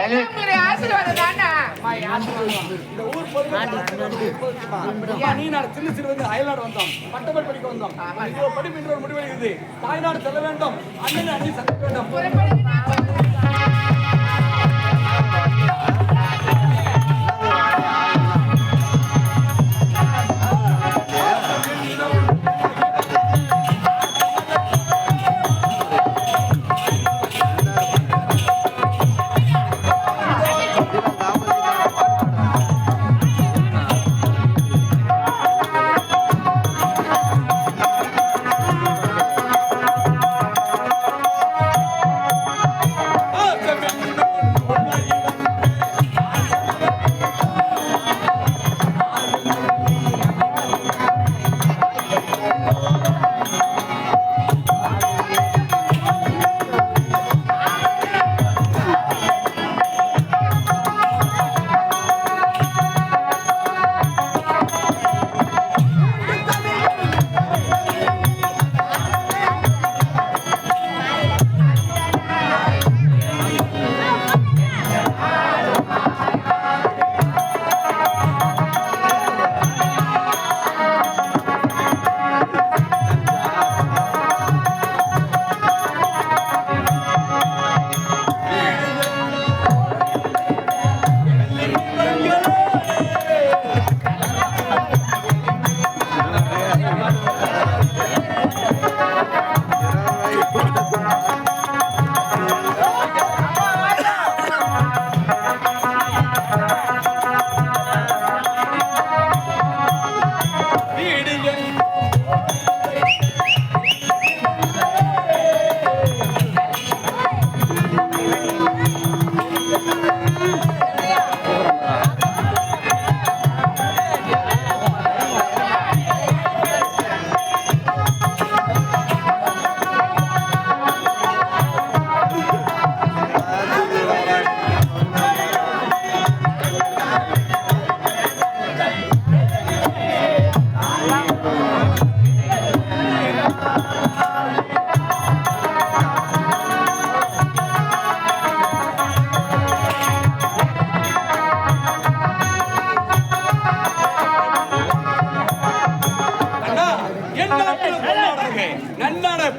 உங்களுடைய ஆசீர்வாதம் தானா இந்த ஊர் நீ நான் சின்ன சிறு வந்து அயல்நாடு வந்தோம், பட்டப்படி படிக்க வந்தோம். படிப்பு என்ற ஒரு முடிவெடுக்குது. தாய்நாடு செல்ல வேண்டும், அண்ணன் அண்ணி சந்திக்க வேண்டும்.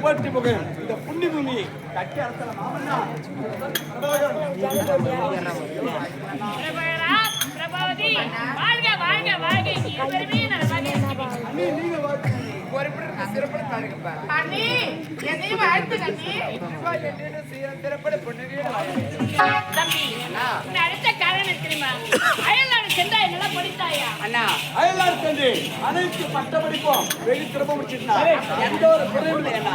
போற்றி புகழ் இந்த புண்ணிய பூமியை கட்டி அரசலாம். அனைத்து பட்ட படிப்போம் வெகு சிறப்பு முடிச்சிருந்தா எந்த ஒரு குறையும் இல்லையா?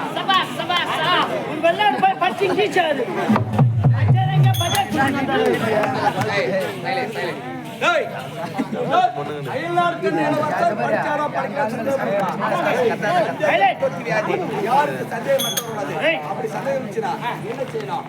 யாருக்கு சந்தேகம் அப்படி சந்தேகம் என்ன செய்யணும்?